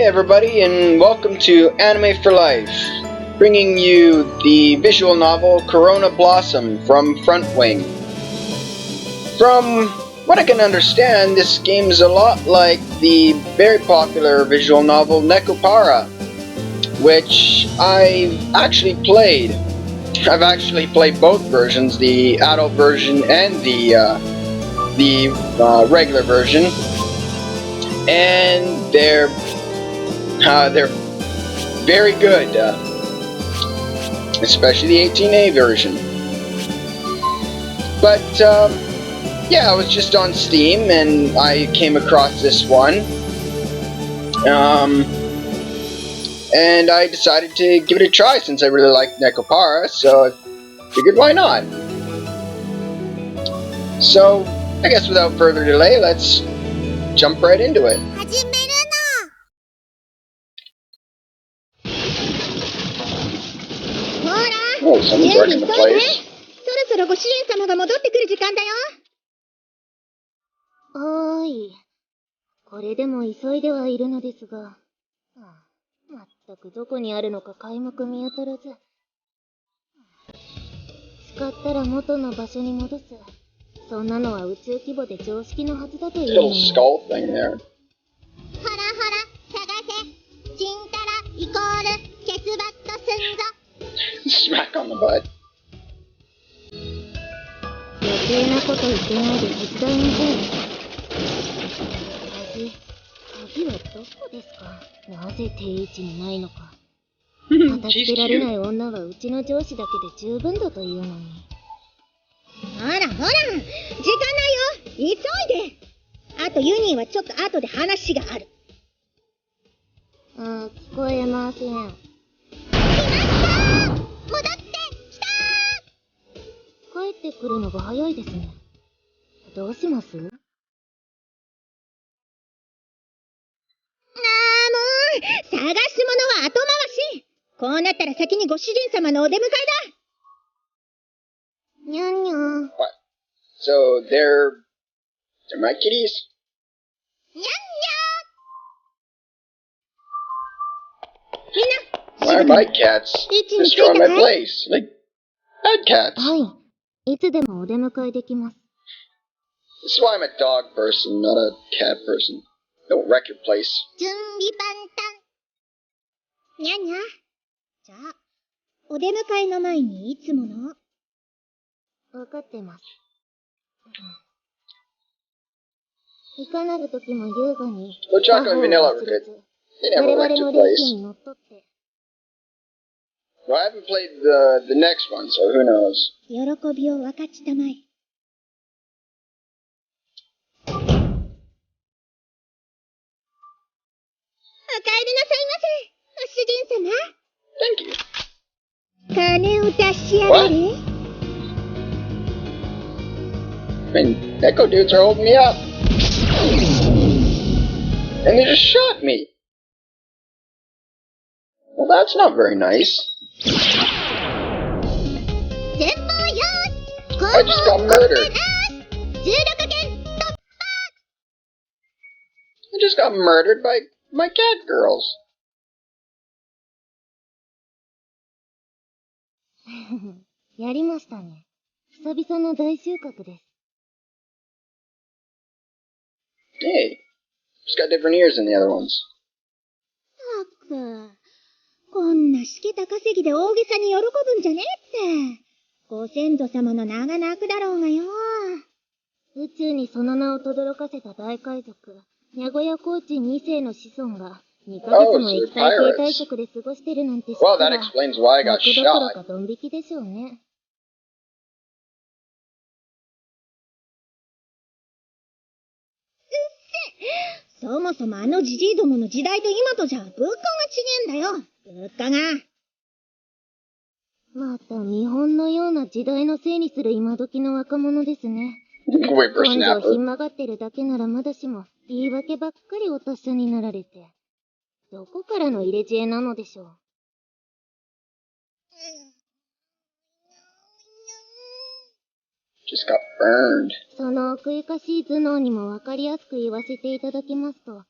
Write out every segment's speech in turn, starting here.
Hey everybody, and welcome to Anime for Life, bringing you the visual novel Corona Blossom from Frontwing. From what I can understand, this game is a lot like the very popular visual novel Nekopara, which I've actually played. I've actually played both versions, the adult version and the regular version, and they're very good, especially the 18A version. But yeah, I was just on Steam and I came across this one, and I decided to give it a try since I really liked Nekopara, so I figured why not. So I guess without further delay, let's jump right into it. Oh, someone's wrecking the place. そろそろご主人様が戻ってくる時間だよ。はーい。これでも急いではいるのですが、まったくどこにあるのか皆目見当たらず。使ったら元の場所に戻す。そんなのは宇宙規模で常識のはずだというの。Little skull thing there. ほらほら、探せ。ちんたらイコールケツバットすんぞ。Smack on the butt. 余計なこと言ってないで手伝いなさい。鍵はどこですか？なぜ定位置にないのか。片付けられない女はうちの上司だけで十分だというのに。ほらほら、時間ないよ。急いで。あとユニーはちょっと後で話がある。聞こえません。戻ってきたー。帰ってくるのが早いですね。どうします？もう探すものは後回し。こうなったら先にご主人様のお出迎えだ。にゃんにゃん。What? So they're my kitties? にゃんにゃん。みんな。Why are my cats destroying my place? Like bad cats. はい。いつでもお出迎えできます。This is why I'm a dog person, not a cat person. Don't wreck your place. 準備万端。にゃんにゃ。じゃあ、お出迎えの前にいつもの。わかってます。いかなる時も優雅に。No chocolate and vanilla were good. They never wrecked your place. Well, I haven't played the next one, so who knows? 喜びを分かちたまえ。お帰りなさいませ、ご主人様。Thank you. 金を出しやがれ。I mean, Neko dudes are holding me up. And they just shot me. Well, that's not very nice. I just got murdered. I just got murdered by my cat girls. やりましたね。久々の大収穫です。Hey, just got different ears than the other ones. ったく、こんなしけた稼ぎで大げさに喜ぶんじゃねえって。ご先祖様の名が泣くだろうがよ。宇宙にその名を轟かせた大海賊、名古屋コーチ2世の子孫が2ヶ月も液体系退職で過ごしてるなんて知ったら、 Well, that explains why I got 泣くどころ shot. かドン引きでしょうね。そもそもあのジジイどもの時代と今とじゃ物価が違えんだよ。物価が。また見本のような時代のせいにする今時の若者ですね。根性ひん曲がってるだけならまだしも、言い訳ばっかりお達者になられて。どこからの入れ知恵なのでしょう。Just got burned. その奥ゆかしい頭脳にもわかりやすく言わせていただきますと、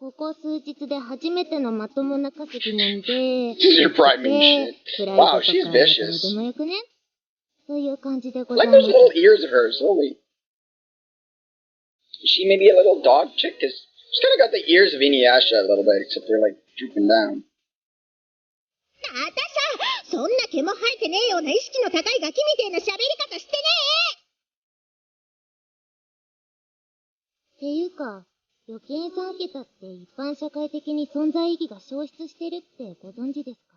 ここ数日で初めてのまともな稼ぎなんで、This is your pride mean shit. プライドと Wow, か she's どう vicious. でもよくねという感じでご Like ざいま those す。 little ears of hers. Holy. Is she maybe a little dog chick? Cause she's kind of got the ears of Inuyasha a little bit, except they're like drooping down. あたしゃ、そんな毛も生えてねえような意識の高いガキみてえな喋り方してねえっていうか、預金3桁って一般社会的に存在意義が消失してるってご存知ですか？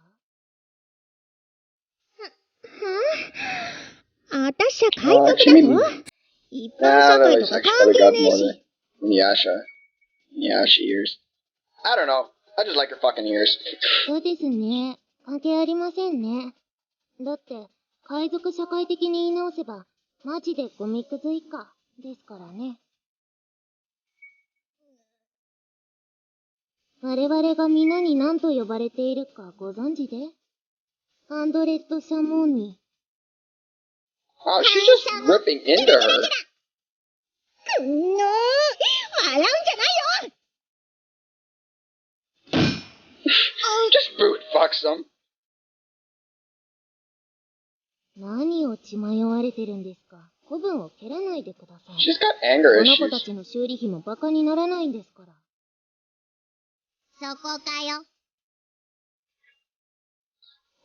はあたしゃ海賊だぞ。一般社会とか関係ねえし。Inuyasha ears. I don't know. I just like her fucking ears. そうですね。関係ありませんね。だって、海賊社会的に言い直せば、マジでゴミくず以下ですからね。我々が皆に何と呼ばれているかご存知で？アンドレッド・シャモーニ。Oh, she's just ripping into her. くんのー、笑うんじゃないよJust brute fucks them. 何を血迷われてるんですか。子分を蹴らないでください。 She's got anger この子た issues. ちの修理費もバカにならないんですから。そこかよ。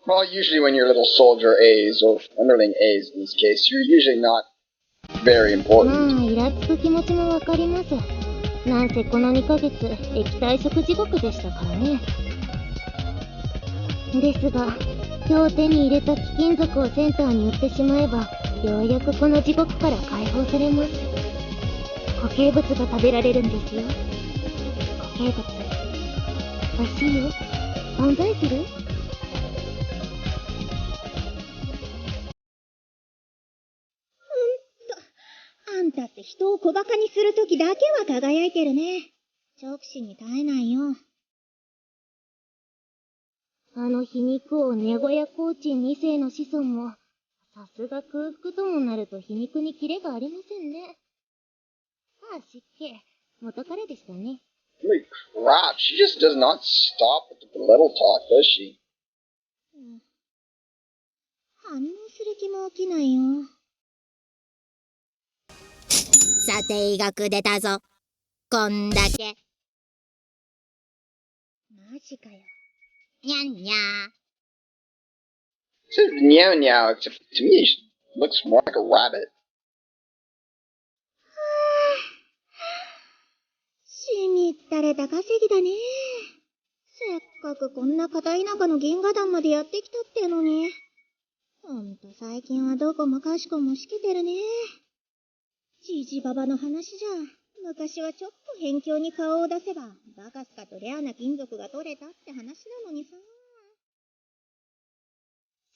Well, usually when you're little soldier A's, or underling A's in this case, you're usually not very ま important. あ、イラつく気持ちもわかります。なんせこの2ヶ月、液体食地獄でしたからね。ですが、今日手に入れた貴金属をセンターに売ってしまえば、ようやくこの地獄から解放されます。固形物が食べられるんですよ。固形物。美味しいよ。存在する？あんたって人を小馬鹿にするときだけは輝いてるね。直視に耐えないよ。あの皮肉王ネゴヤコーチン2世の子孫も、さすが空腹ともなると皮肉にキレがありませんね。ああ、失敬。元彼でしたね。Holy crap, she just does not stop with the belittle talk, does she? 反応する気も起きないよ。査定額出たぞ。こんだけ。マジかよ。にゃんにゃー。It says meow meow, except to me she looks more like a rabbit. しみったれた稼ぎだね。せっかくこんな片田舎の銀河団までやってきたってのに。ほんと最近はどこもかしこもしけてるね。じじばばの話じゃ、昔はちょっと辺境に顔を出せば、バカスカとレアな金属が取れたって話なのにさ。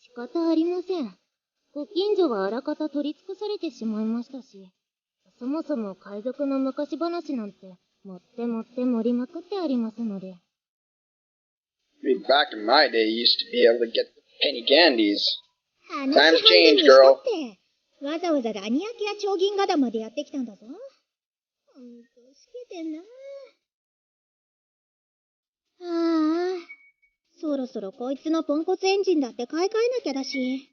仕方ありません。ご近所はあらかた取り尽くされてしまいましたし、そもそも海賊の昔話なんて、もってもって盛りまくってありますので。I mean, back in my day, you used to be able to get the penny candies. 話 Times 半分 change, にした girl. って、わざわざラニアキや超銀河団までやってきたんだぞ。ほんと、しけてんな。ああ、そろそろこいつのポンコツエンジンだって買い替えなきゃだし。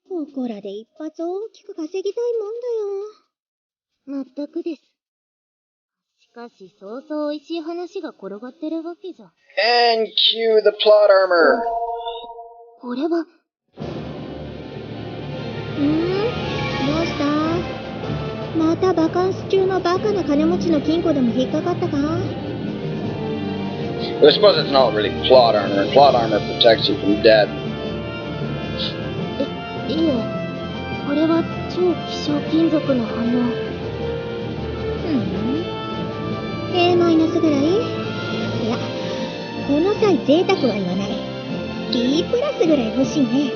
ここらで一発大きく稼ぎたいもんだよ。まったくです。しかし、そうそう美味しい話が転がってるわけじゃ。And cue the plot armor. これは。どうした？またバカンス中のバカな金持ちの金庫でも引っかかったか？ But I suppose it's not really plot armor, and plot armor protects you from death. いえ、これは超希少金属の反応。A マイナスぐらい？いや、この際贅沢は言わない。B プラスぐらい欲しいね。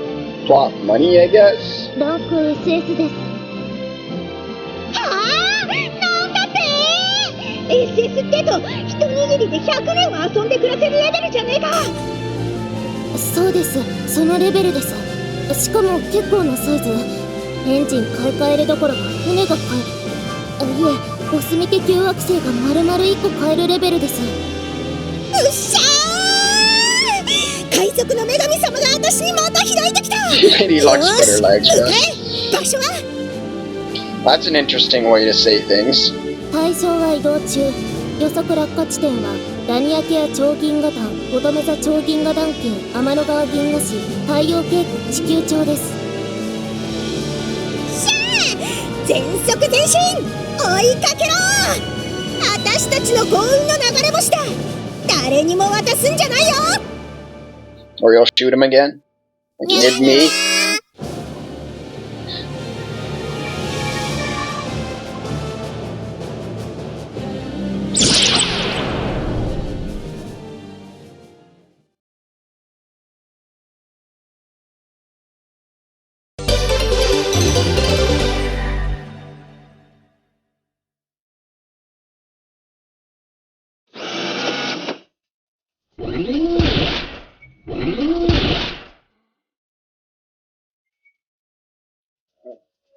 Plot money, I guess? ランク SS です。はあ？なんだって？ SS ってと、一握りで100年は遊んで暮らせるレベルじゃねえか。そうです、そのレベルです。しかも結構なサイズ。エンジン買い替えるどころか船が買え、いえ、ボス見て旧惑星が丸々1個買えるレベルです。うっしゃー、海賊の女神様が私にまた開いてきた。Lady Luck Spitter legs, bro. 場所は That's an interesting way to say things. 対象は移動中。予測落下地点はダニアケア超銀河団、乙女座超銀河団圏、天の川銀河市、太陽系区、地球町です。しゃあ、全速前進、追いかけろ。私たちの幸運の流れ星だ。誰にも渡すんじゃないよ。 Or you'll shoot him again? Like you did me?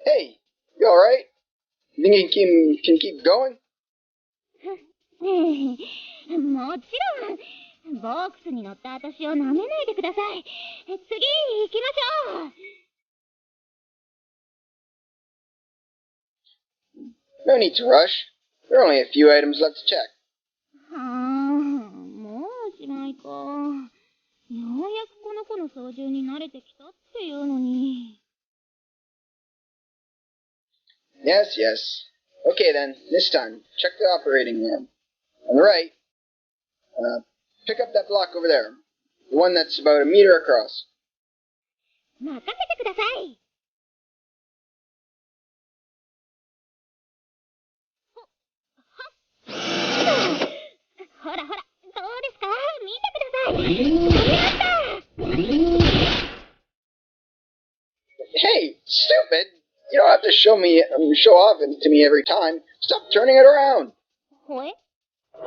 Hey, you alright? You think you can keep going? もちろん。ボックスに乗った私を舐めないでください。次行きましょう。No need to rush. There are only a few items left to check. はあ、もうおしまいか。ようやくこの子の操縦に慣れてきたっていうのに。Yes, yes. Okay then, this time, check the operating room. On the right, pick up that block over there. The one that's about a meter across. 任せてください。ほらほら、どうですか？見てください。飛びました。Hey, stupid! You don't have to show off it to me every time. Stop turning it around. ほえ？あ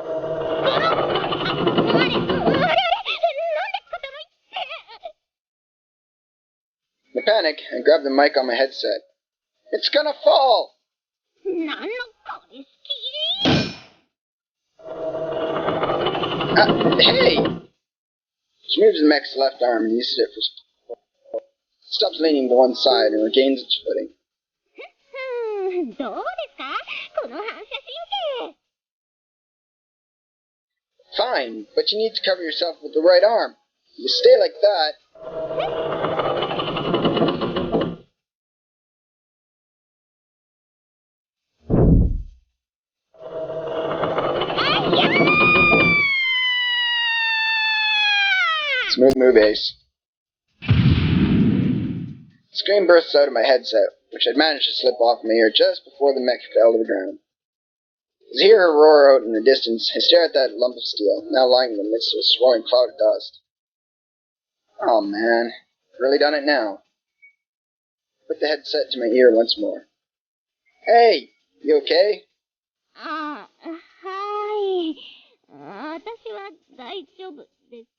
れ、なんで傾いて。 In a panic, I grabbed the mic on my headset. It's gonna fall! なんのこれ好き？ Hey! She moves the mech's left arm and uses it for stops leaning to one side and regains its footing. どうですか？この反射神経。 Fine, but you need to cover yourself with the right arm. If you stay like that... Smooth move, Ace. The scream bursts out of my headset, which had managed to slip off my ear just before the mech fell to the ground. As I hear her roar out in the distance, I stare at that lump of steel, now lying in the midst of a swirling cloud of dust. Oh man, really done it now. Put the headset to my ear once more. Hey, you okay? あ、はい。私は大丈夫です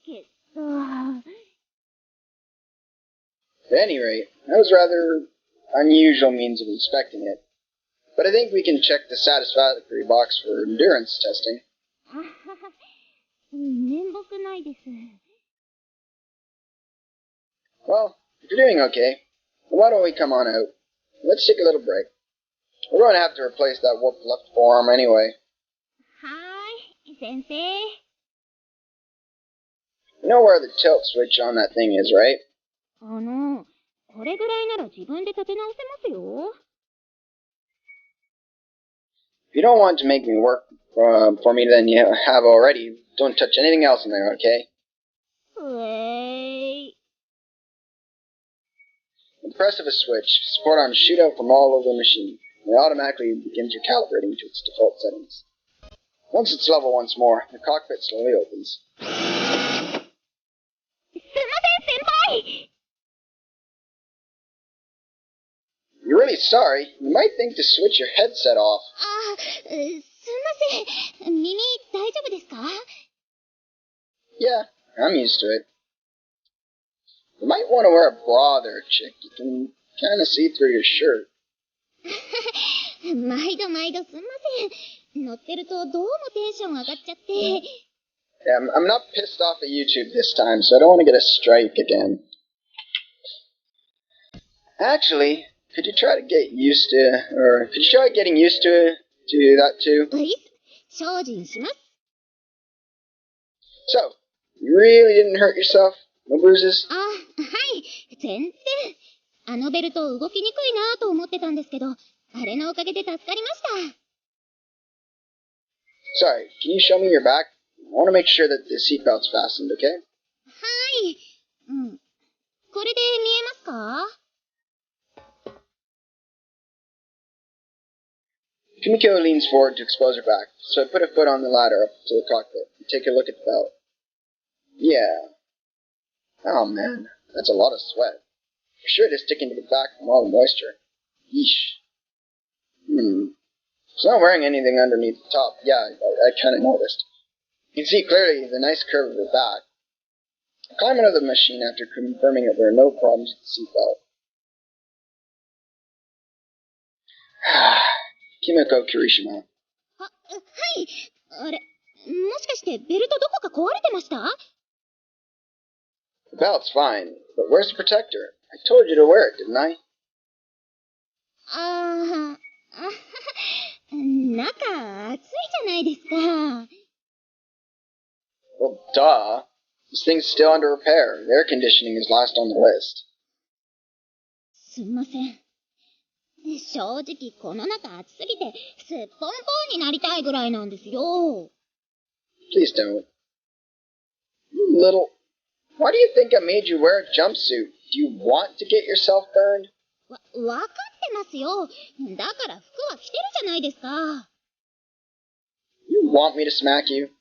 けど。 At any rate, that was rather unusual means of inspecting it. But I think we can check the satisfactory box for endurance testing. 面目ないです。 Well, if you're doing okay, then why don't we come on out? Let's take a little break. We're going to have to replace that warped left forearm anyway. はい、先生。 You know where the tilt switch on that thing is, right? これぐらいなら自分で立て直せますよ。 If you don't want to make me work for me than you have already, don't touch anything else in there, okay? With the press of a switch, support arms shoot out from all over the machine, and it automatically begins recalibrating to its default settings. Once it's level once more, the cockpit slowly opens. すいません、先輩。 You're really sorry. You might think to switch your headset off. すいません。耳大丈夫ですか？ Yeah, I'm used to it. You might want to wear a bra there, chick. You can kind of see through your shirt. 毎度毎度すんません。乗ってるとどうもテンション上がっちゃって。Yeah, I'm not pissed off at YouTube this time, so I don't want to get a strike again. Actually, could you try to get used to, or could you try getting used to that too? はい、精進します。So, you really didn't hurt yourself? No bruises? あ、はい、全然。あのベルト動きにくいなと思ってたんですけど、あれのおかげで助かりました。Sorry, can you show me your back? I want to make sure that the seatbelt's fastened, okay? はい。うん。これで見えますか？ Kumiko leans forward to expose her back, so I put a foot on the ladder up to the cockpit and take a look at the belt. Yeah. Oh man, that's a lot of sweat. For sure it is sticking to the back from all the moisture. Yeesh. It's not wearing anything underneath the top. Yeah, I kind of noticed. You can see clearly the nice curve of her back. I climb out of the machine after confirming that there are no problems with the seatbelt. Kimiko Kirishima. はい。あれ、もしかしてベルトどこか壊れてました？ The belt's fine, but where's the protector? I told you to wear it, didn't I? 中暑いじゃないですか。Well, duh. This thing's still under repair. The air conditioning is last on the list. すんません。正直この中暑すぎてすっぽんぽんになりたいぐらいなんですよ。Please don't. You little... Why do you think I made you wear a jumpsuit? Do you want to get yourself burned? わかってますよ。だから服は着てるじゃないですか。You want me to smack you? す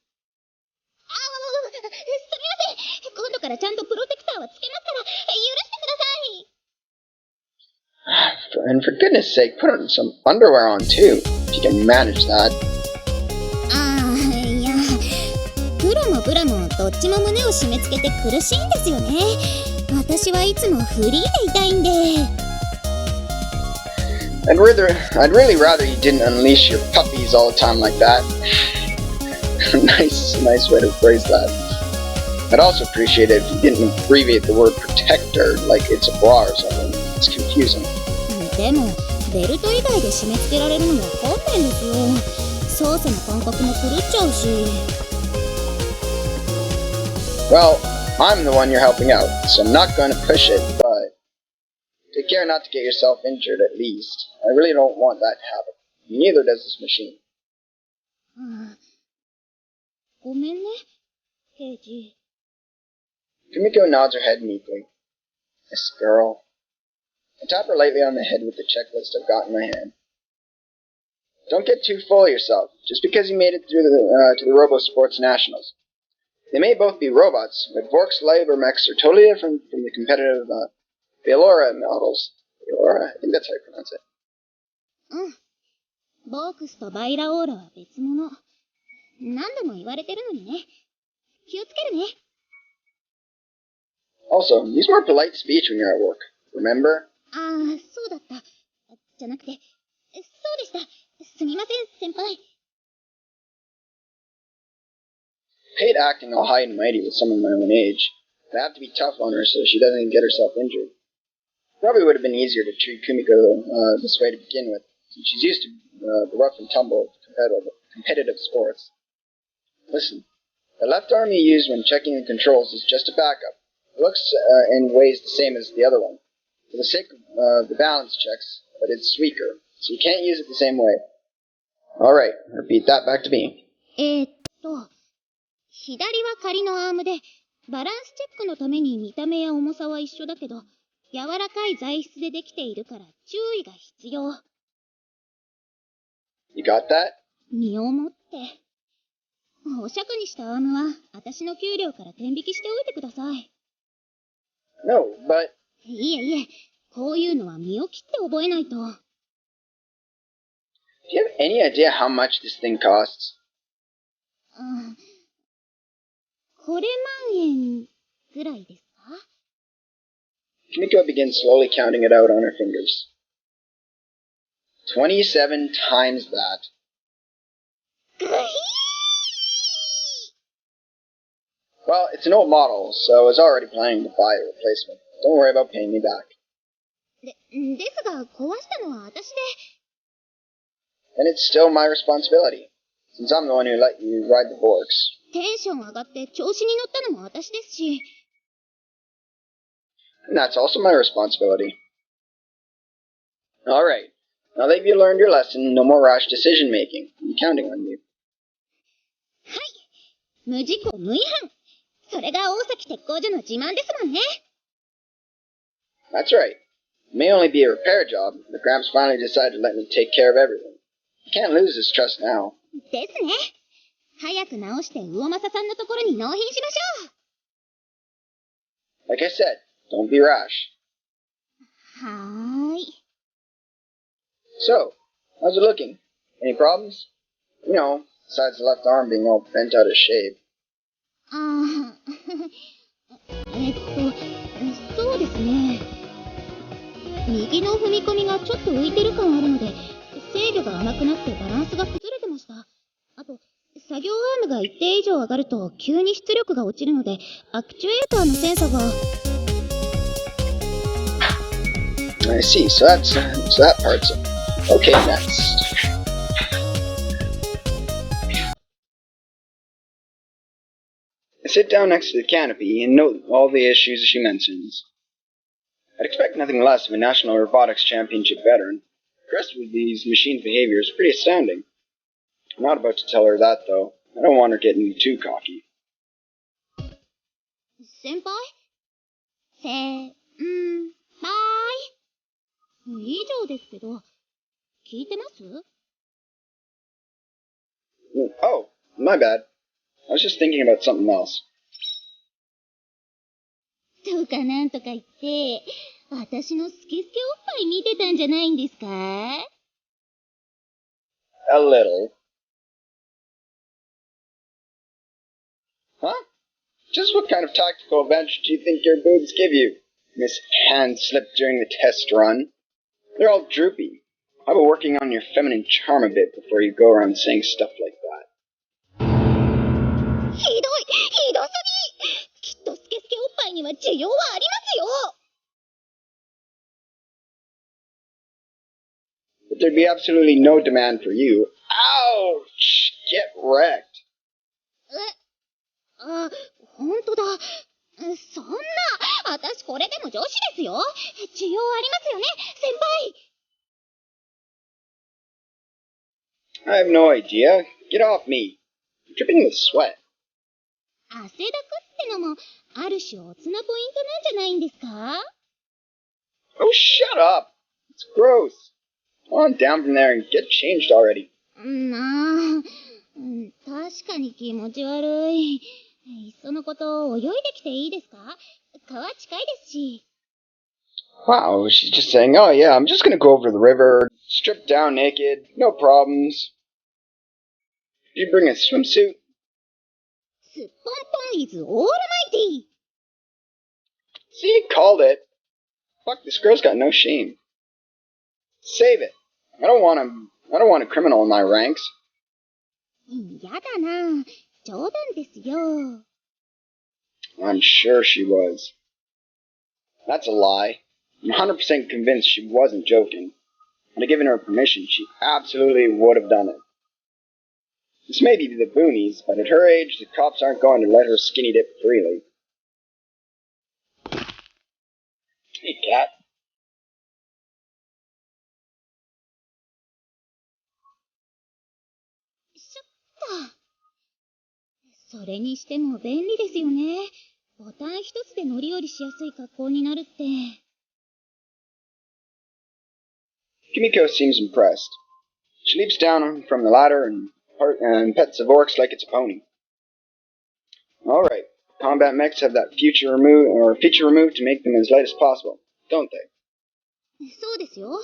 みません。今度からちゃんとプロテクターはつけますから許してください。And for goodness sake, put on some underwear on too, if you can manage that. いや、プロもプラもどっちも胸を締め付けて苦しいんですよね。私はいつもフリーでいたいんで。I'd really rather you didn't unleash your puppies all the time like that. nice way to phrase that. I'd also appreciate it if you didn't abbreviate the word protector like it's a bra or something. It's confusing. でも、ベルト以外で締め付けられるのも困難ですよ。操作の感覚も狂っちゃうし。Well, I'm the one you're helping out, so I'm not going to push it, but take care not to get yourself injured at least. I really don't want that to happen. Neither does this machine. ごめんね、刑事。Kumiko nods her head meekly. This girl. I tap her lightly on the head with the checklist I've got in my hand. Don't get too full of yourself, just because you made it through to the Robo Sports Nationals. They may both be robots, but Vork's labor mechs are totally different from the competitive Veilora models. Veilora, I think that's how you pronounce it. ボークスとバイラオーラは別物。何度も言われてるのにね。気をつけるね。Also, use more polite speech when you're at work. Remember? そうだった。じゃなくて、そうでした。すみません、先輩。I hate acting all high and mighty with someone my own age. I have to be tough on her so she doesn't get herself injured. Probably would have been easier to treat Kumiko this way to begin with, since she's used to the rough and tumble of competitive sports. Listen, the left arm you use when checking the controls is just a backup. It looks and weighs the same as the other one, for the sake of the balance checks, but it's weaker, so you can't use it the same way. Alright, repeat that back to me. 左は仮のアームで、バランスチェックのために見た目や重さは一緒だけど、柔らかい材質でできているから注意が必要。You got that? 身をもって。お釈にしたアームは、私の給料から転引きしておいてください。No, but... いえ、こういうのは身を切って覚えないと。Do you have any idea how much this thing costs? これ万円ぐらいですか? Kimiko begins slowly counting it out on her fingers. 27 times that. Well, it's an old model, so I was already planning to buy a replacement. Don't worry about paying me back. ですが、壊したのは私で。Then it's still my responsibility, since I'm the one who let you ride the Borks. テンション上がって調子に乗ったのも私ですし。And that's also my responsibility. Alright, now that you've learned your lesson, no more rash decision making. I'm counting on you. はい。無事故無違反。それが大崎鉄工所の自慢ですもんね。That's right. It may only be a repair job, but Gramps finally decided to let me take care of everything. You can't lose his trust now. ですね。早く直して魚政さんのところに納品しましょう。Like I said, don't be rash. はーい。So, how's it looking? Any problems? You know, besides the left arm being all bent out of shape. ああ、そうですね。右の踏み込みがちょっと浮いてる感あるので、制御が甘くなってバランスが崩れてました。あと、作業アームが一定以上上がると急に出力が落ちるので、アクチュエーターのセンサが。I see, so that part's it. Okay, next. I sit down next to the canopy and note all the issues she mentions. I'd expect nothing less of a National Robotics Championship veteran. The rest of these machines' behavior is pretty astounding. I'm not about to tell her that, though. I don't want her getting too cocky. 先輩？先輩？以上ですけど、聞いてます？ Oh, my bad. I was just thinking about something else. とかなんとか言って、私のスケスケおっぱい見てたんじゃないんですか？ A little. Huh? Just what kind of tactical advantage do you think your boobs give you? Miss Hand slipped during the test run. They're all droopy. How about working on your feminine charm a bit before you go around saying stuff like that? ひどすぎ！きっとスケスケおっぱいには需要はありますよ！ But there'd be absolutely no demand for you. Ouch! Get wrecked. ほんとだ。そんな、私これでも女子ですよ。需要ありますよね、先輩。I have no idea. Get off me. I'm dripping with sweat. 汗だくってのも、ある種おつなポイントなんじゃないんですか？ Oh, shut up! It's gross. On down from there and get changed already. 確かに気持ち悪い。いっそのこと泳いできていいですか？川近いですし。 Wow, she's just saying, oh yeah, I'm just gonna go over to the river, strip down naked, no problems. Did you bring a swimsuit? すっぽんぽんイズオールマイティー。 See, called it. Fuck, this girl's got no shame. Save it. I don't want a criminal in my ranks. やだな。冗談ですよ。 I'm sure she was. That's a lie. I'm 100% convinced she wasn't joking. Had I given her permission, she absolutely would have done it. This may be the boonies, but at her age, the cops aren't going to let her skinny dip freely. Hey, cat. しょっと。それにしても便利ですよね。ボタン一つで乗り降りしやすい格好になるって。Kimiko seems impressed. She leaps down from the ladder and pets the Vorks like it's a pony. Alright, combat mechs have that feature removed to make them as light as possible, don't they? そうですよ。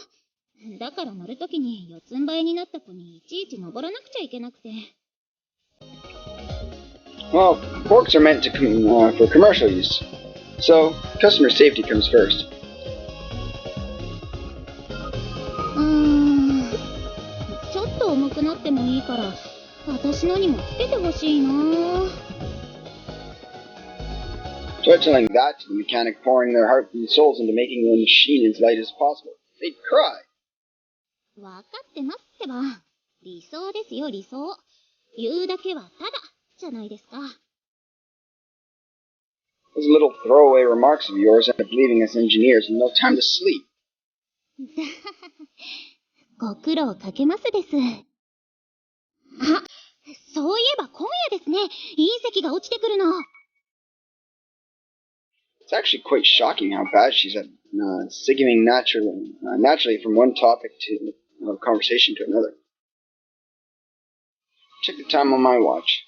だから乗るときに四つん這いになった子にいちいち登らなくちゃいけなくて。Well, Vorks are meant for commercial use, so customer safety comes first. 私のにもつけてほしいな。 Try telling that to the mechanic pouring their heart and souls into making the machine as light as possible. They'd cry. わかってますってば。理想ですよ、理想。言うだけはただ、じゃないですか。Those little throwaway remarks of yours end up leaving us engineers with no time to sleep. ご苦労かけますです。あ、そういえば今夜ですね、隕石が落ちてくるの。It's actually quite shocking how bad she's at seguing naturally from one topic to conversation to another. Check the time on my watch.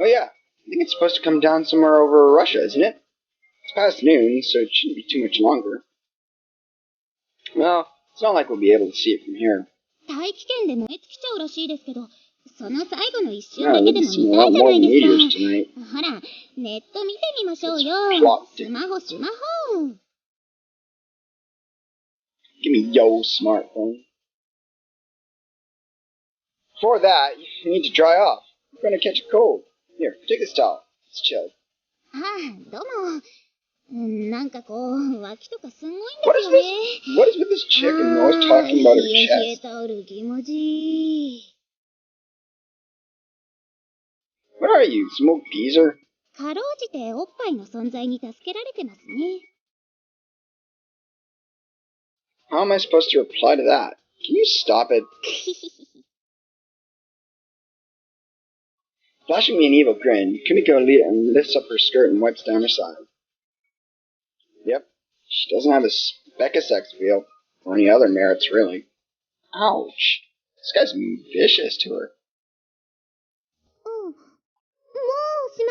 Oh yeah, I think it's supposed to come down somewhere over Russia, isn't it? It's past noon, so it shouldn't be too much longer. Well, it's not like we'll be able to see it from here. 大気圏で燃え尽きちゃうらしいですけど、その最後の一瞬 Yeah, だけ we'll で be も seeing 見 a た lot いじゃ more ない than です meteors か。 tonight. ほら、ネット見てみましょうよ。 Plot. スマホ、スマホ。 Give me yo smartphone. Before that, you need to dry off. You're gonna catch a cold. Here, take this towel. It's chilled. ああ、どうも。なんかこう、脇とかすんごいん What です is よ this? ね。 What is with this chick and always talking about her 冷え冷え chest? タオル気持ちいい。 What are you, some old geezer? かろうじておっぱいの存在に助けられてますね。 How am I supposed to reply to that? Can you stop it? Flashing me an evil grin, Kumiko lifts up her skirt and wipes down her side. Yep, she doesn't have a speck of sex appeal, or any other merits, really. Ouch. This guy's vicious to her. うん。もうおし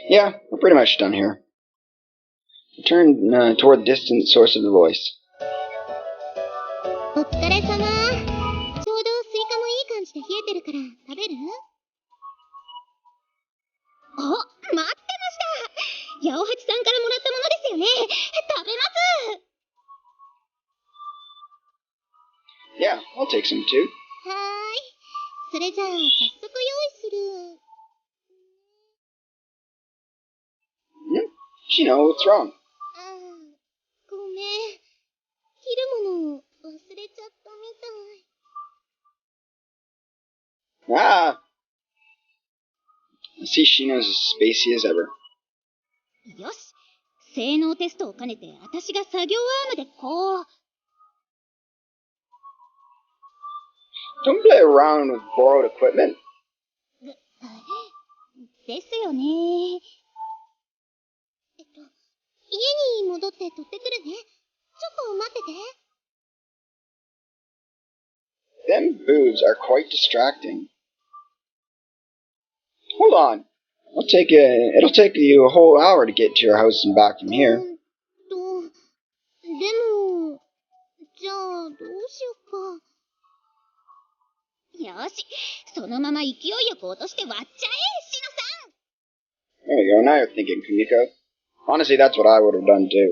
まい？ Yeah, we're pretty much done here. I turn toward the distant source of the voice. お疲れ様。ちょうどスイカもいい感じで冷えてるから食べる？あ、待ってました。八百八さんからもらったものですよね。食べます。 Yeah, I'll take some too. はーい。それじゃあ早速用意する。 Shino, what's wrong? ああ、ごめん。切るものを忘れちゃったみたい。 Ah! I see Shino's as spacey as ever. よし。性能テストを兼ねて私が作業アームでこう。 Don't play around with borrowed equipment. ですよね。家に戻って取ってくるね。ちょっと待ってて。 Them boobs are quite distracting. Hold on. It'll take you a whole hour to get to your house and back from here. でも、じゃあどうしよっか。よし、そのまま勢いよく落として割っちゃえ、シノさん。 There we go. Now you're thinking, Kumiko. Honestly, that's what I would have done too. いやい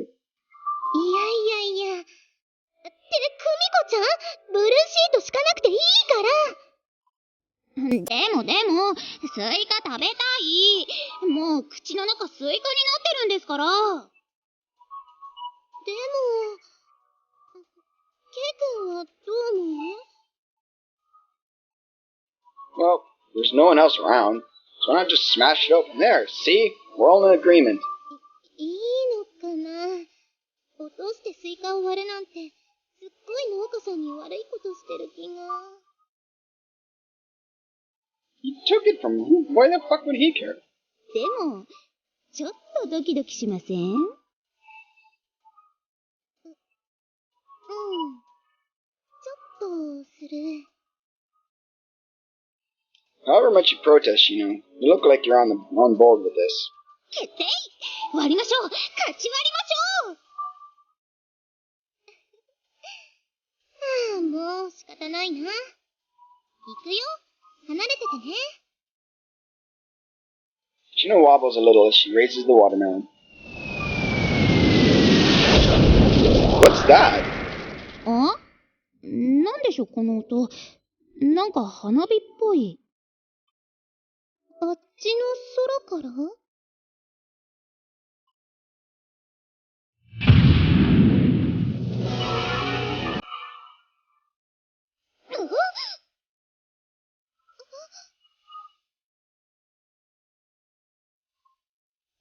やいや。クミコちゃん、ブルーシート敷かなくていいから。でも、スイカ食べたい。もう口の中スイカになってるんですから。でも、ケイ君はどう思う？ Well, there's no one else around, so why not just smash it open there? See? We're all in agreement. いいのかな。落としてスイカを割るなんて、すっごい農家さんに悪いことしてる気が。 He took it from who? Why the fuck would he care? でも、ちょっとドキドキしません？うん。ちょっとする。 However much you protest, Shino, you look like you're on board with this. 決定！割りましょう！勝ち割りましょう！はあ、もう仕方ないな。行くよ。離れててね。 Shino wobbles a little as she raises the watermelon. What's that? あ？なんでしょこの音。なんか花火っぽい。あっちの空から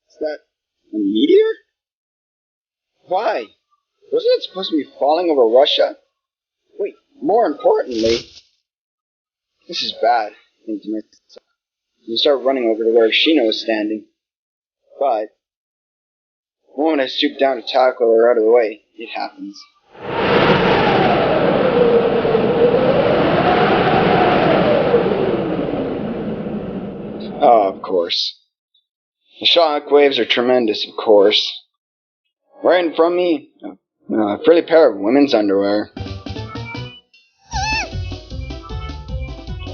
？Is that a meteor? Why? Wasn't it supposed to be falling over Russia? Wait, more importantly, this is bad. I think to myself. You start running over to where Shino is standing. But the moment I stoop down to tackle her out of the way, it happens. Oh, of course. The shock waves are tremendous, of course. Right in front of me, a frilly pair of women's underwear.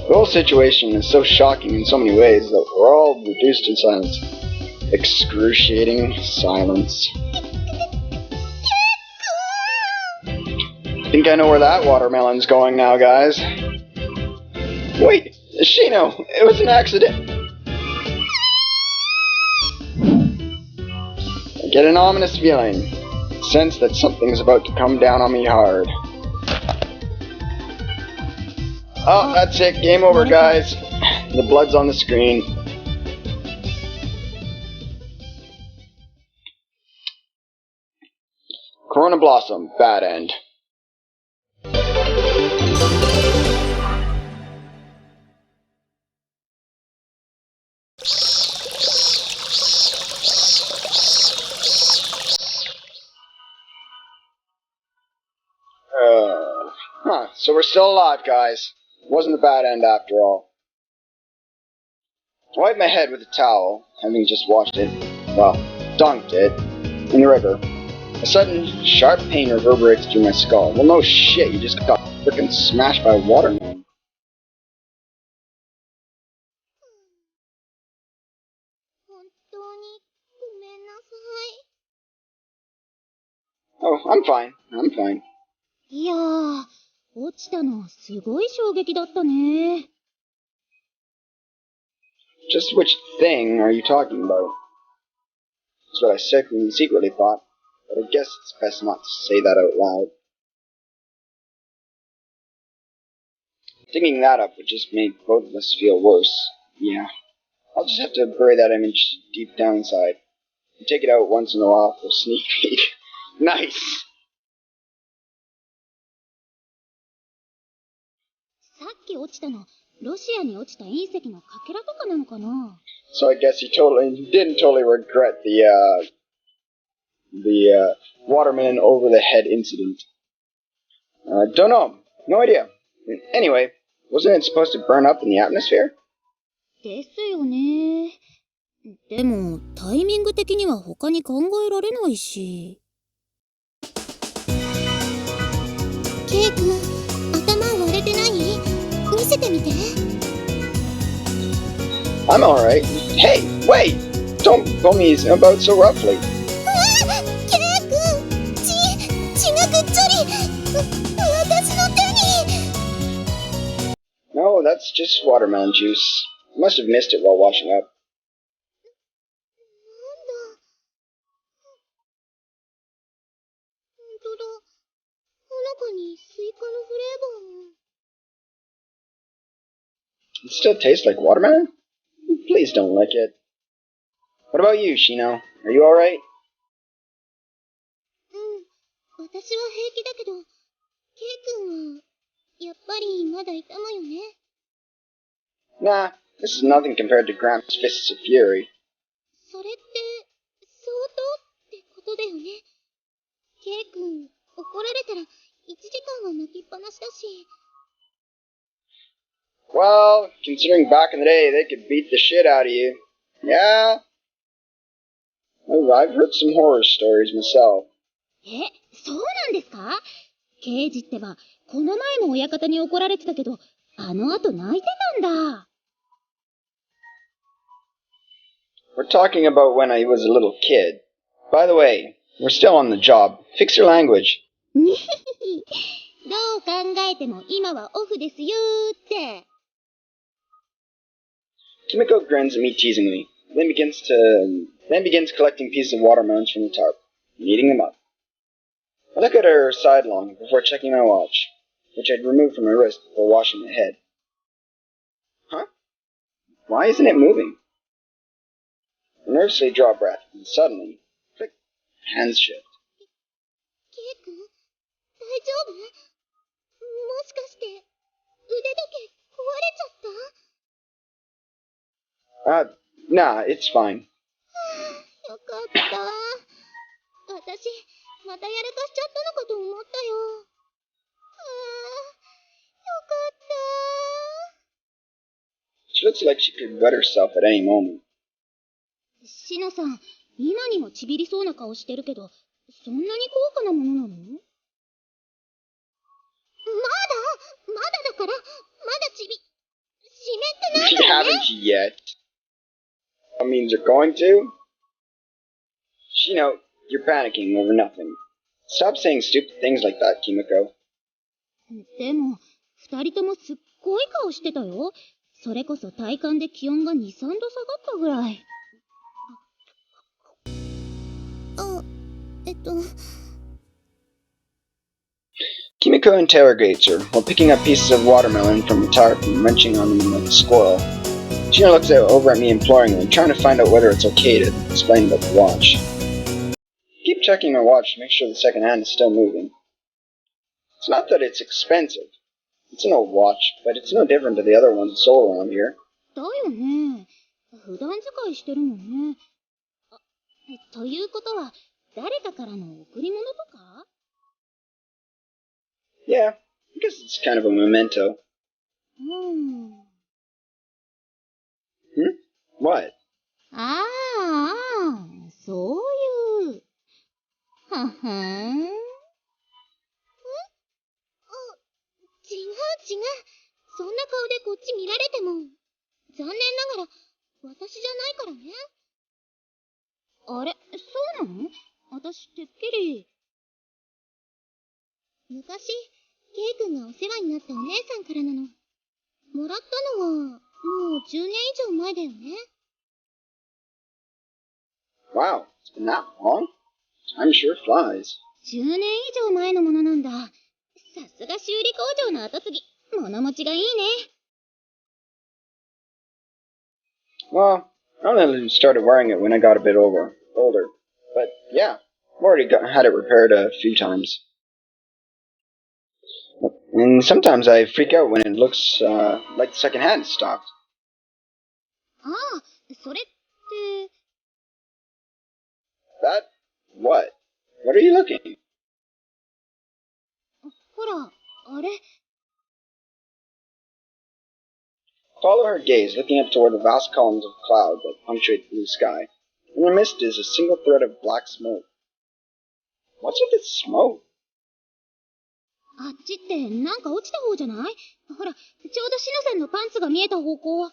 The whole situation is so shocking in so many ways that we're all reduced in silence. Excruciating silence. I think I know where that watermelon's going now, guys. Wait, Shino, it was an accident. I get an ominous feeling. A sense that something's about to come down on me hard. Oh, that's it. Game over, guys. The blood's on the screen. Corona Blossom, bad end. So we're still alive, guys. It wasn't a bad end after all. I wiped my head with a towel, having just washed it, well, dunked it, in the river. A sudden, sharp pain reverberates through my skull. Well, no shit, you just got frickin' smashed by a watermelon. Oh, I'm fine. I'm fine. いやー、落ちたのすごい衝撃だったね。Just which thing are you talking about? That's what I secretly thought, but I guess it's best not to say that out loud. Digging that up would just make both of us feel worse. Yeah. I'll just have to bury that image deep down inside. And take it out once in a while for a sneak peek. Nice! さっき落ちたの、ロシアに落ちた隕石のかけらとかなのかな？ So I guess you didn't totally regret the watermelon over the head incident. Don't know. No idea. Anyway, wasn't it supposed to burn up in the atmosphere? ですよね。でも、タイミング的には他に考えられないし。ケイ君、頭割れてない？見せてみて。I'm alright. Hey, wait! Don't pull me about so roughly. ケイ君、血がぐっちゃり。私の手に。No, that's just watermelon juice. I must have missed it while washing up. 本当だ。ほのかにスイカのフレーバーも。It still tastes like watermelon? Please don't lick it. What about you, Shino? Are you alright? 私は平気だけど、ケイ君は、やっぱりまだ痛むよね。Nah, this is nothing compared to Gramps' Fists of Fury. それって、相当ってことだよね。ケイ君、怒られたら1時間は泣きっぱなしだし。Well, considering back in the day, they could beat the shit out of you. Yeah? I've heard some horror stories myself. そうなんですか？刑事ってば、この前も親方に怒られてたけど、あの後泣いてたんだ。We're talking about when I was a little kid. By the way, we're still on the job. Fix your language. どう考えても今はオフですよーって。Kimiko grins at me teasingly, then begins collecting pieces of watermelons from the tarp, and eating them up. I look at her sidelong before checking my watch, which I'd removed from my wrist before washing my head. Huh? Why isn't it moving? I nervously draw a breath, and suddenly, click, hands shift. ケイ君、大丈夫？もしかして、腕時計壊れちゃった？ Nah, it's fine. よかった。私、またやらかしちゃったのかと思ったよ。よかった。She looks like she could wet herself at any moment. シノさん、今にもちびりそうな顔してるけど、そんなに高価なものなの？まだだから、まだ湿ってないからね。 Haven't you yet? That means you're going to? Shino, you're panicking over nothing. Stop saying stupid things like that, Kimiko. でも、二人ともすっごい顔してたよ。それこそ体感で気温が2、3度下がったぐらい。Kimiko interrogates her while picking up pieces of watermelon from the tarp and munching on them like a squirrel. Shino looks over at me imploringly, trying to find out whether it's okay to explain about the watch. I keep checking my watch to make sure the second hand is still moving. It's not that it's expensive. It's an old watch, but it's no different to the other ones sold around here. だよね。普段使いしてるもんね。ということは、誰かからの贈り物とか？ Yeah, I guess it's kind of a memento. What? ああ、そういう。ははん。違う。そんな顔でこっち見られても、残念ながら、私じゃないからね。あれ、そうなの？私、てっきり。昔、ケイ君がお世話になったお姉さんからなの。もらったのは、もう10年以上前だよね。Wow, it's been that long? Time sure flies. 10年以上前のものなんだ。さすが修理工場の後継ぎ。物持ちがいいね。Well, I only started wearing it when I got a bit older. But yeah, I've already had it repaired a few times. And sometimes I freak out when it looks like the second hand is stopped. ああ、それって。That? What? What are you looking? ほら、あれ。Follow her gaze, looking up toward the vast columns of cloud that punctuate the blue sky. In the mist is a single thread of black smoke. What's with this smoke? あっちってなんか落ちた方じゃない？ほら、ちょうどシノさんのパンツが見えた方向。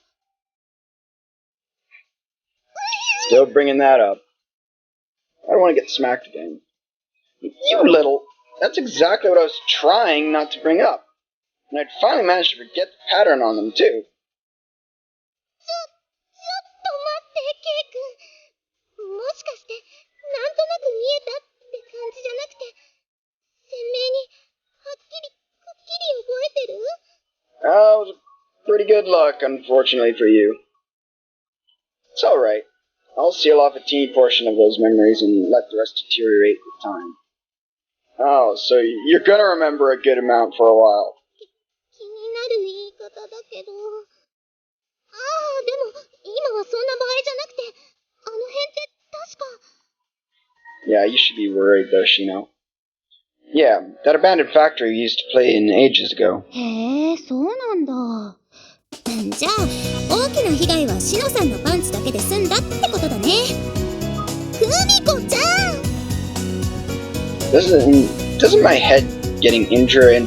Still bringing that up. I don't want to get smacked again. You little... That's exactly what I was trying not to bring up. And I'd finally managed to forget the pattern on them, too. ちょっと待って、ケイ君。もしかして、なんとなく見えたって感じじゃなくて、鮮明に、はっきり、くっきり覚えてる？ That was a pretty good luck, unfortunately for you. It's alright. I'll seal off a teeny portion of those memories and let the rest deteriorate with time. Oh, so you're gonna remember a good amount for a while. 気になる言い方だけど。ああ、でも、今はそんな場合じゃなくて、あの辺って確か。Yeah, you should be worried though, Shino. Yeah, that abandoned factory we used to play in ages ago. へえ、そうなんだ。じゃあ、大きな被害はシノさんのパンツだけで済んだってことだね。クミコちゃん！ Doesn't my head getting injured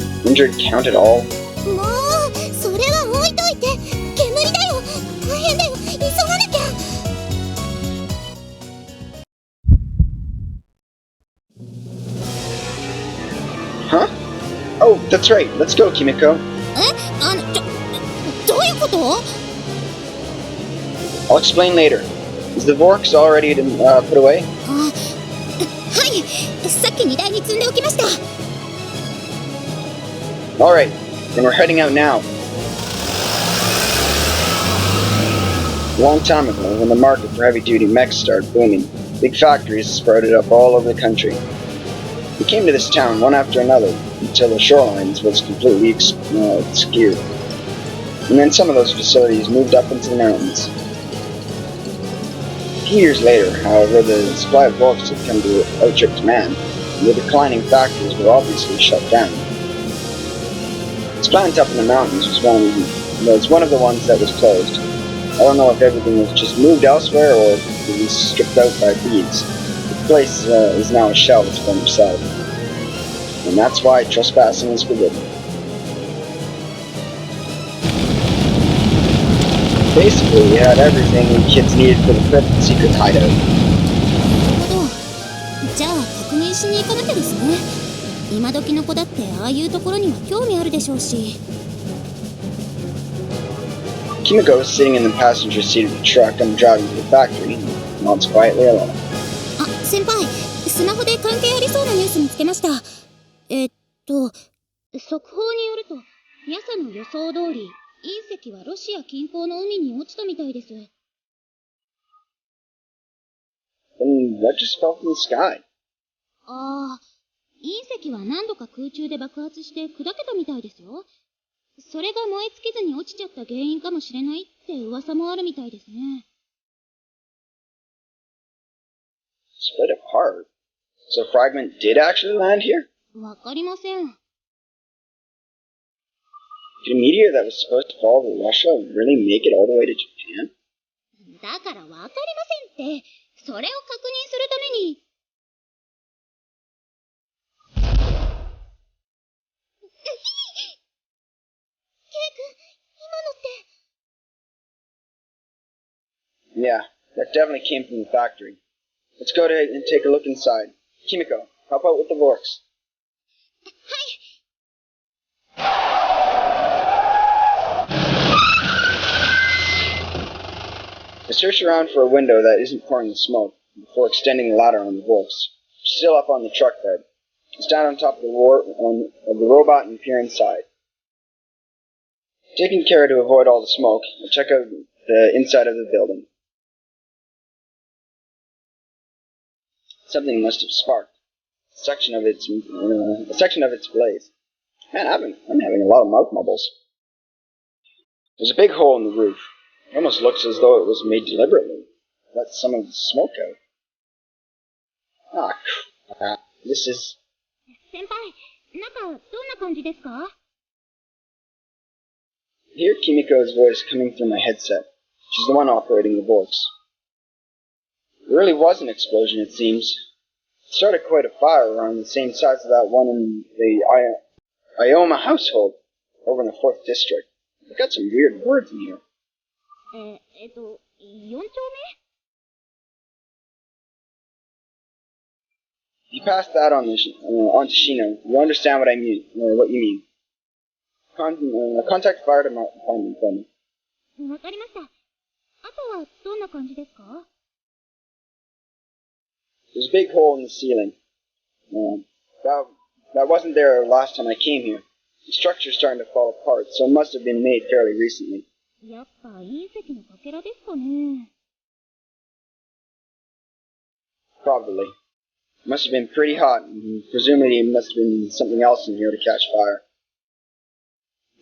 count at all? もう、それは置いといて。煙だよ。大変だよ。急がなきゃ。Huh? Oh, That's right. Let's go, Kimiko. どういうこと？ I'll explain later. Is the Vorks all ready to put away? はい、さっき荷台に積んでおきました。 Alright, then we're heading out now. A long time ago, when the market for heavy-duty mechs started booming, big factories sprouted up all over the country. We came to this town one after another until the shorelines was completely obscured. And then some of those facilities moved up into the mountains. A few years later, however, the supply of Vorks had come to outstrip demand, and the declining factories were obviously shut down. This plant up in the mountains was one of the ones that was closed. I don't know if everything was just moved elsewhere or if it was stripped out by thieves. The place is now a shell of its former self. And that's why trespassing is forbidden. Basically, we had everything kids needed for the perfect secret hideout. なるほど。じゃあ確認しに行かなきゃですね。今時の子だってああいうところには興味あるでしょうし。 Kimiko was sitting in the passenger seat of the truck I'm driving to the factory and nods quietly along. あ、先輩、スマホで関係ありそうなニュース見つけました。速報によると、ニャサの予想通り、隕石はロシア近郊の海に落ちたみたいです。 Then what just fell from the sky? ああ、隕石は何度か空中で爆発して砕けたみたいですよ。それが燃え尽きずに落ちちゃった原因かもしれないって噂もあるみたいですね。 Split apart? So a fragment did actually land here? わかりません。 Did a meteor that was supposed to fall over Russia really make it all the way to Japan? だからわかりませんって。それを確認するために。Yeah, that definitely came from the factory. Let's go ahead and take a look inside. Kimiko, help out with the Vorks. I searched around for a window that isn't pouring the smoke before extending the ladder on the Vorks. Still up on the truck bed. I stand on top of the robot and peer inside. Taking care to avoid all the smoke, I check out the inside of the building. Something must have sparked a section of its blaze. Man, I'm having a lot of mouth bubbles. There's a big hole in the roof. It almost looks as though it was made deliberately. Let some of the smoke out. Ah, crap. This is... 先輩、中どんな感じですか? I hear Kimiko's voice coming through my headset. She's the one operating the Vorks. There really was an explosion, it seems. It started quite a fire around the same size as that one in the Ioma household over in the 4th district. They've got some weird words in here. 4丁目? If you pass that on to Shino, you'll understand what I mean, or what you mean. Contact fire department for me. わかりました。あとはどんな感じですか? There's a big hole in the ceiling. That wasn't there last time I came here. The structure's starting to fall apart, so it must have been made fairly recently. やっぱ隕石のかけらですかね? Probably. It must have been pretty hot, and presumably it must have been something else in here to catch fire.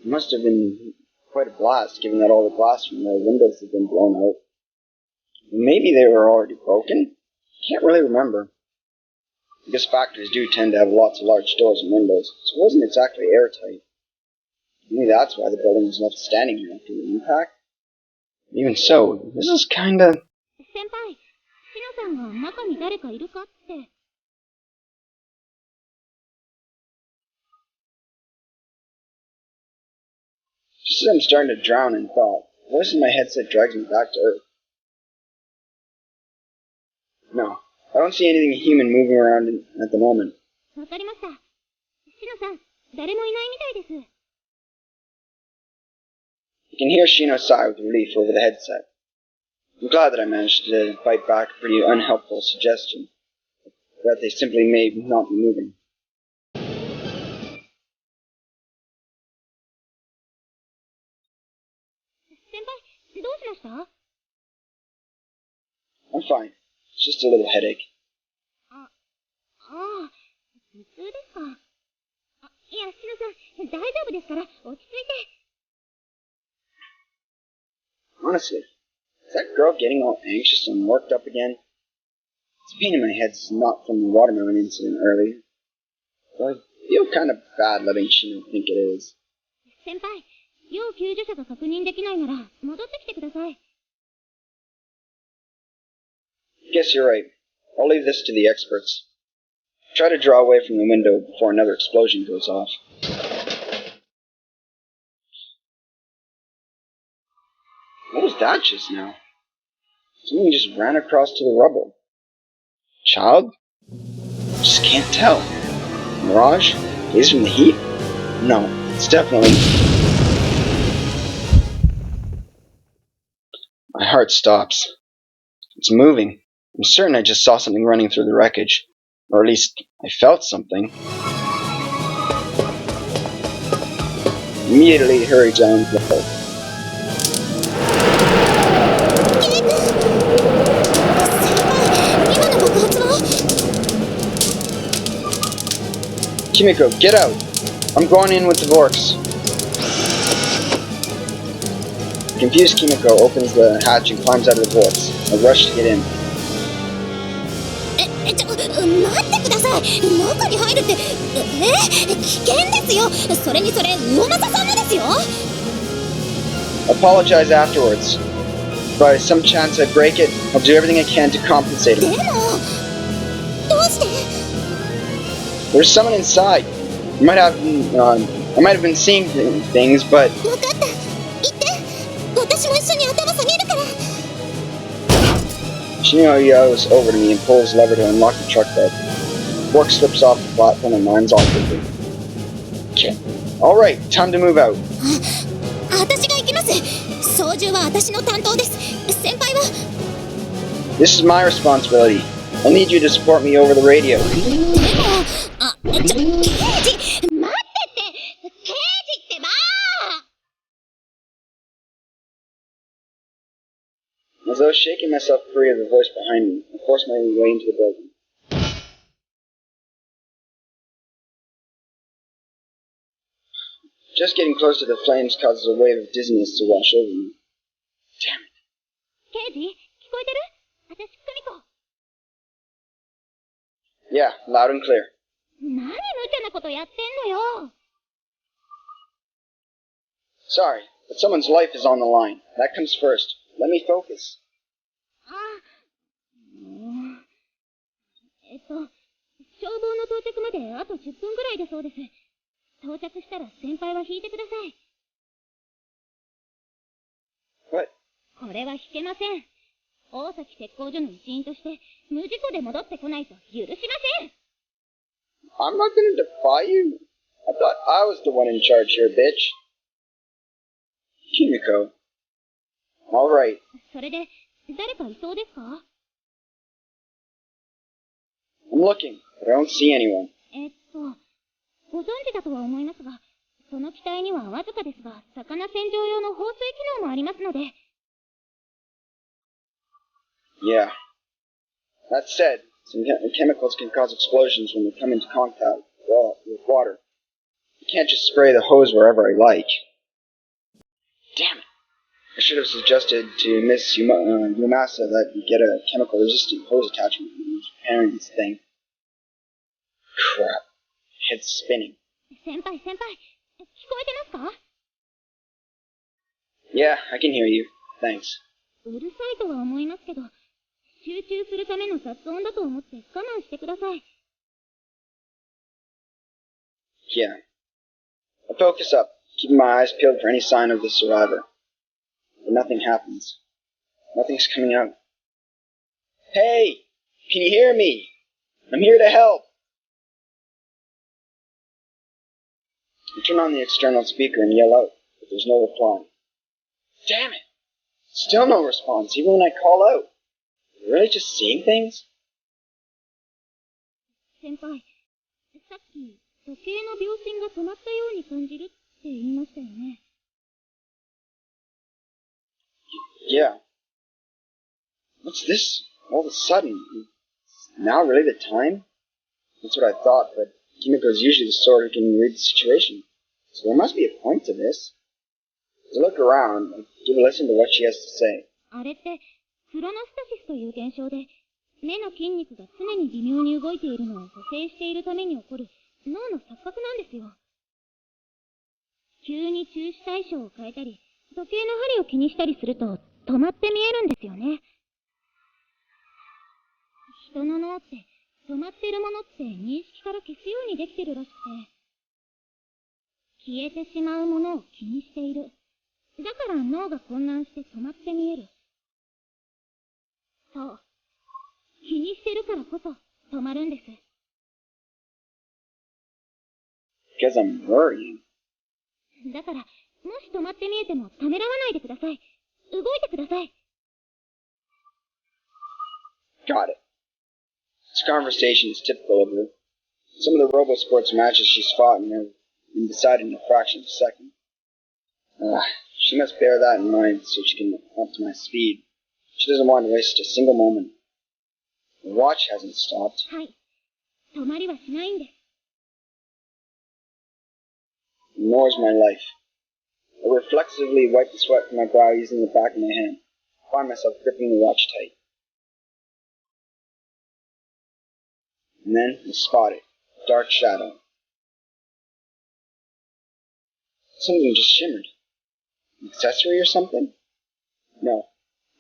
It must have been quite a blast, given that all the glass from the windows had been blown out. Maybe they were already broken? Can't really remember. I guess factories do tend to have lots of large doors and windows, so it wasn't exactly airtight. Maybe that's why the building was left standing here after the impact. Even so, this is kinda... 先輩、シノさんが中に誰かいるかって。Just as I'm starting to drown in thought, the voice in my headset drags me back to Earth. No, I don't see anything human moving around at the moment. わかりました。シノさん、誰もいないみたいです。You can hear Shino sigh with relief over the headset. I'm glad that I managed to bite back a pretty unhelpful suggestion that they simply may not be moving. Senpai, どうしました? I'm fine. It's just a little headache. ああ、普通ですか。いや、シノさん、大丈夫ですから、落ち着いて。Honestly, is that girl getting all anxious and worked up again? This pain in my head's not from the watermelon incident earlier. Though I feel kind of bad letting Shino think it is. 先輩、要救助者が確認できないなら、戻ってきてください。Guess you're right. I'll leave this to the experts. Try to draw away from the window before another explosion goes off. What was that just now? Something just ran across to the rubble. Child? Just can't tell. Mirage? Is from the heat? No, it's definitely... My heart stops. It's moving. I'm certain I just saw something running through the wreckage. Or at least, I felt something. Immediately hurry down below. Kimiko, get out! I'm going in with the Vorks. Confused Kimiko opens the hatch and climbs out of the Vorks. I rush to get in. 待ってください。中に入るって、危険ですよ。それにそれ、魚政さんもですよ。Apologize afterwards. If by some chance I break it, I'll do everything I can to compensate him. でも、どうして？ There's someone inside. I might have been seeing things, but... 分かった。行って。私も一緒に頭下げるから。Shino yells over to me and pulls the lever to unlock the truck bed. Work slips off the platform and lands on quickly. Alright, time to move out. 私が行きます。操縦は私の担当です。先輩は This is my responsibility. I'll need you to support me over the radio. でも、刑事待ってって刑事ってば As I was shaking myself free of the voice behind me, I forced my way into the building. Just getting close to the flames causes a wave of dizziness to wash over me. Damn it. 刑事聞こえてる？私、久美子。 Yeah, loud and clear. 何無茶なことやってんのよ。 Sorry, but someone's life is on the line. That comes first. Let me focus. 消防の到着まであと10分ぐらいだそうです。到着したら先輩は引いてください。 What? これは引けません。大崎鉄工所の一員として無事故で戻ってこないと許しません。 I'm not gonna defy you. I thought I was the one in charge here, bitch. Kimiko. Alright. それで誰かいそうですか？ I'm looking, but I don't see anyone. ご存知だとは思いますが、その機体にはわずかですが、魚洗浄用の放水機能もありますので。 Yeah. That said, some chemicals can cause explosions when they come into contact with water. You can't just spray the hose wherever I like. Damn it. I should have suggested to Miss Yumasa that you get a chemical-resistant hose attachment when you're repairing this thing. Crap. Head's spinning. 先輩、聞こえてますか？ Yeah, I can hear you. Thanks. うるさいとは思いますけど、集中するための雑音だと思って我慢してください。 Yeah. I focus up, keeping my eyes peeled for any sign of the survivor. But nothing happens. Nothing's coming out. Hey! Can you hear me? I'm here to help! I turn on the external speaker and yell out, but there's no reply. Damn it! Still no response, even when I call out. Are you really just seeing things? 先輩、さっき時計の秒針が止まったように感じるって言いましたよね。Yeah. What's this? All of a sudden? Is now really the time? That's what I thought, but Kimiko's usually the sort who can read the situation. So there must be a point to this. As I look around, I give a listen to what she has to say. あれってクロノスタシスという現象で、目の筋肉が常に微妙に動いているのを補正しているために起こる脳の錯覚なんですよ。急に注視対象を変えたり、時計の針を気にしたりすると止まって見えるんですよね。人の脳って止まってるものって認識から消すようにできてるらしくて、消えてしまうものを気にしている。だから脳が混乱して止まって見える。そう。気にしてるからこそ止まるんです。Because I'm worrying. だから、もし止まって見えてもためらわないでください。動いてください。Got it. This conversation is typical of her. Some of the RoboSports matches she's fought in have been decided in a fraction of a second. She must bear that in mind so she can optimize speed. She doesn't want to waste a single moment. The watch hasn't stopped. はい。止まりはしないんです。Nor is my life. I reflexively wipe the sweat from my brow using the back of my hand. I find myself gripping the watch tight. And then I spot it. A dark shadow. Something just shimmered. An accessory or something? No.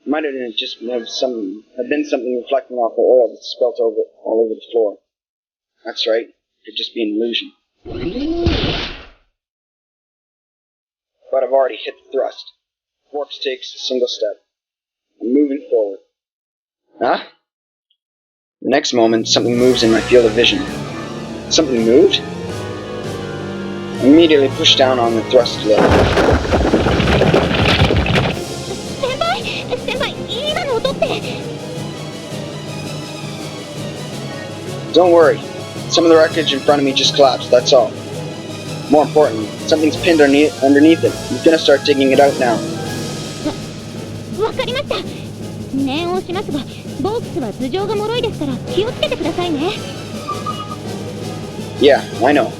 It might have just been something reflecting off the oil that's spilt all over the floor. That's right. It could just be an illusion. But I've already hit the thrust. Warps takes a single step. I'm moving forward. Huh? The next moment, something moves in my field of vision. Something moved? I immediately push down on the thrust lever. 先輩、今の音って。Don't worry. Some of the wreckage in front of me just collapsed, that's all. More importantly, something's pinned underneath it. I'm gonna start digging it out now. わかりました。念を押しますが、ボークスは頭上が脆いですから気をつけてくださいね。Yeah, I know.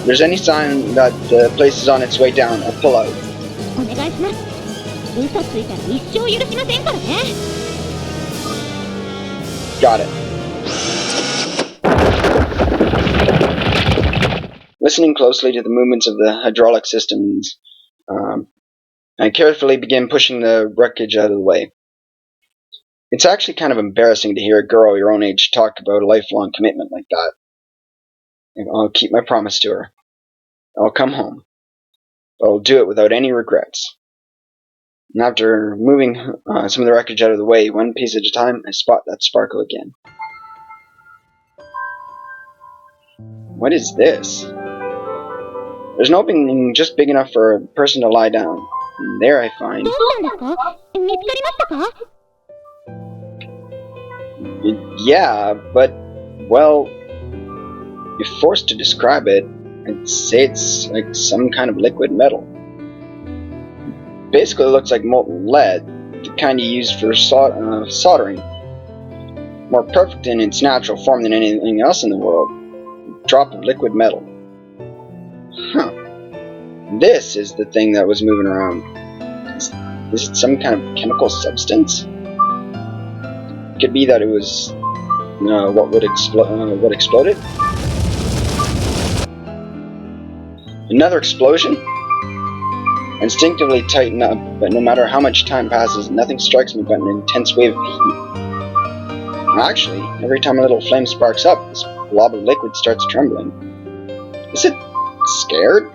If there's any sign that the place is on its way down, I'll pull out. お願いします。嘘ついたら一生許しませんからね。Got it. Listening closely to the movements of the hydraulic systems, I carefully begin pushing the wreckage out of the way. It's actually kind of embarrassing to hear a girl your own age talk about a lifelong commitment like that. I'll keep my promise to her. I'll come home. I'll do it without any regrets. And after moving some of the wreckage out of the way, one piece at a time, I spot that sparkle again. What is this? There's an opening just big enough for a person to lie down. And there I find... どうしたんですか？見つかりましたか？ Yeah, but, well, if forced to describe it, I'd say it's like some kind of liquid metal. Basically, it looks like molten lead, the kind you use for soldering. More perfect in its natural form than anything else in the world. A drop of liquid metal. Huh. This is the thing that was moving around. Is it some kind of chemical substance? It could be that it was what exploded. Another explosion? I instinctively tighten up, but no matter how much time passes, nothing strikes me but an intense wave of heat. Actually, every time a little flame sparks up, this blob of liquid starts trembling. Is it scared?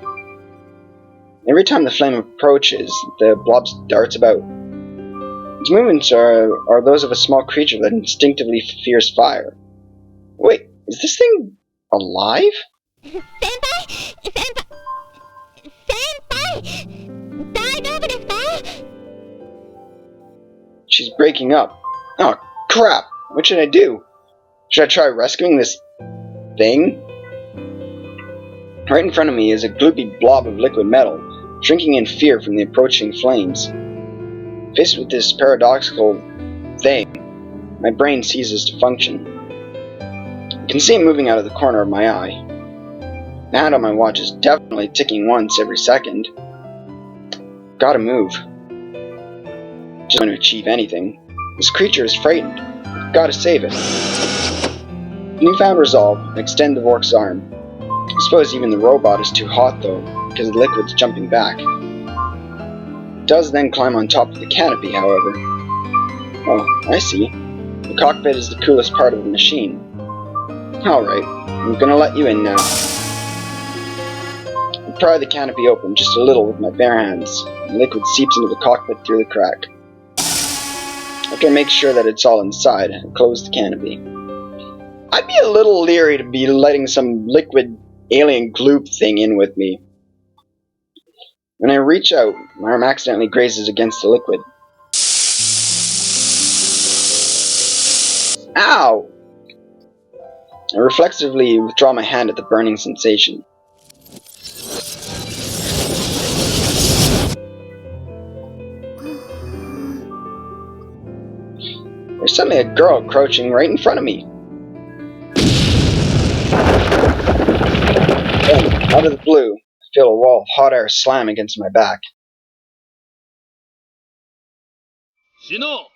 Every time the flame approaches, the blob darts about. Its movements are those of a small creature that instinctively fears fire. Wait, is this thing alive? 先輩 She's breaking up. Oh, crap! What should I do? Should I try rescuing this thing? Right in front of me is a gloopy blob of liquid metal, shrinking in fear from the approaching flames. Faced with this paradoxical thing, my brain ceases to function. I can see it moving out of the corner of my eye. The hand on my watch is definitely ticking once every second. Gotta move. Just going to achieve anything. This creature is frightened. I've gotta save it. Newfound resolve, I extend the Vork's arm. I suppose even the robot is too hot though, because the liquid's jumping back. It does then climb on top of the canopy, however. Oh, I see. The cockpit is the coolest part of the machine. Alright, I'm gonna let you in now. I pry the canopy open just a little with my bare hands. The liquid seeps into the cockpit through the crack. After I make sure that it's all inside, I close the canopy. I'd be a little leery to be letting some liquid alien gloop thing in with me. When I reach out, my arm accidentally grazes against the liquid. Ow! I reflexively withdraw my hand at the burning sensation. There's suddenly a girl crouching right in front of me. Then, out of the blue, I feel a wall of hot air slam against my back. シノ、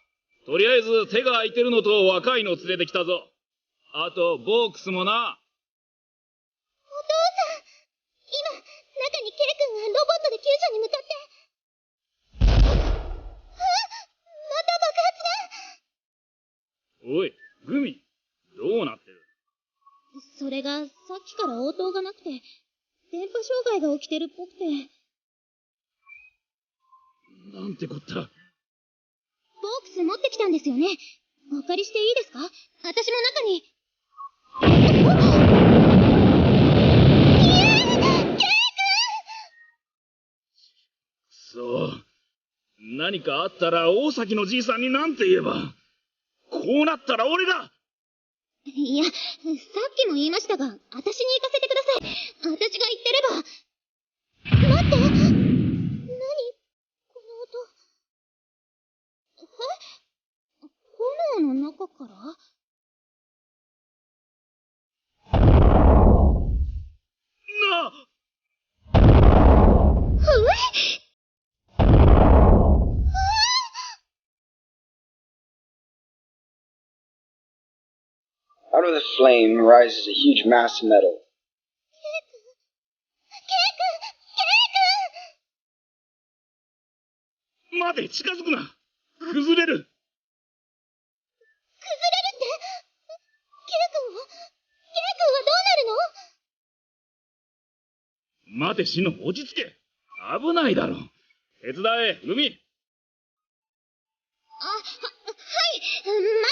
とりあえず手が空いてるのと若いの連れてきたぞ。あと、ボークスもな。お父さん、今、中にケイ君がロボットで救助に向かって。また爆発が。おい、グミ、どうなってる？それが、さっきから応答がなくて、電波障害が起きてるっぽくて。なんてこった。ボークス持ってきたんですよね。お借りしていいですか？私も中に。そう。何かあったら大崎のじいさんになんて言えば。こうなったら俺だ。いや、さっきも言いましたが、私に行かせてください。私が言ってれば。待って。何？この音。炎の中から？なあ！Out of the flame rises a huge mass of metal. 待て、近づくな。崩れる。崩れるって？ケイ君はどうなるの？待て、シノ、落ち着け。危ないだろ。手伝え、海。はい、待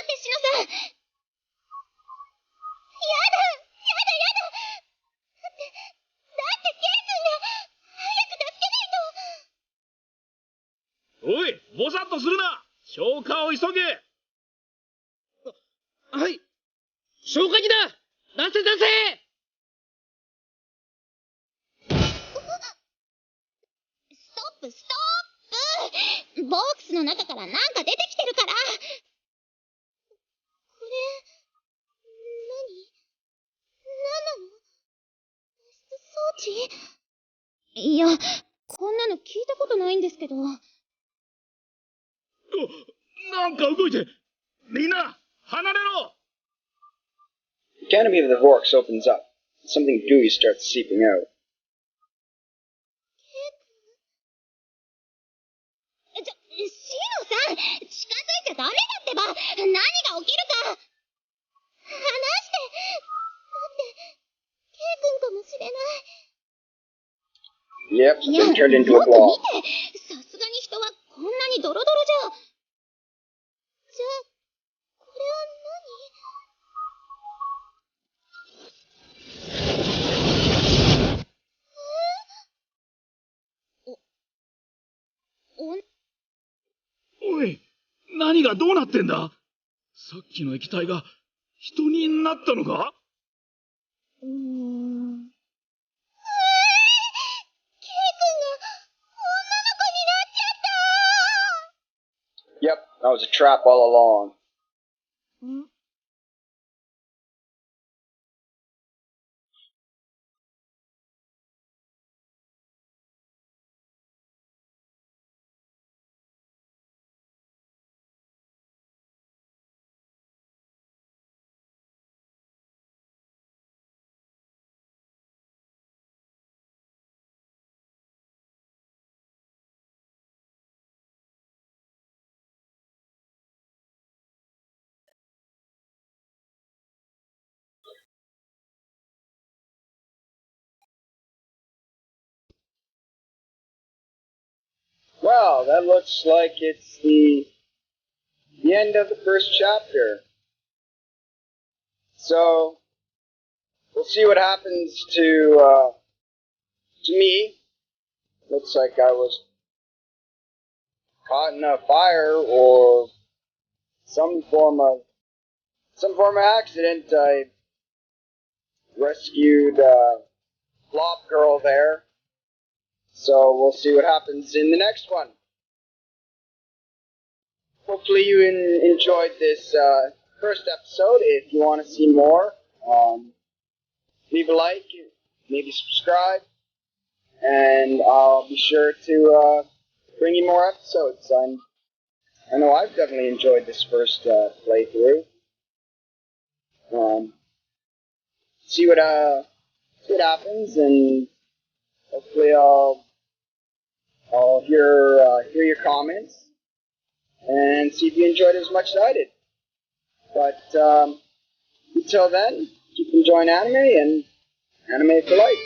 って、シノさん。おい、ぼさっとするな。消火を急げ。はい。消火器だ。出せ出せ。ストップボックスの中からなんか出てきてるから。これ、何なの？脱出装置？いや、こんなの聞いたことないんですけど。なんか動いて。みんな、離れろ。 The canopy of the Vorks opens up. Something gooey starts seeping out. シノさん、近づいちゃダメだってば。何が起きるか。話して。だって、ケイ君かもしれない。Yep, いや、 then turned into よ a く blob. 見て。さすがに人はこんなにドロドロじゃ。じゃあ、これは何？何がどうなってんだ？さっきの液体が人になったのか？ケイ君が女の子になっちゃった Yep, that was a trap all along. ん Well, that looks like it's the end of the first chapter. So, we'll see what happens to me. Looks like I was caught in a fire or some form of accident. I rescued Flop Girl there. So we'll see what happens in the next one. Hopefully you enjoyed this first episode. If you want to see more, leave a like, maybe subscribe, and I'll be sure to bring you more episodes. I know I've definitely enjoyed this first playthrough. See what happens, and hopefully I'll hear your comments and see if you enjoyed it as much as I did. But until then, keep enjoying anime and anime for life.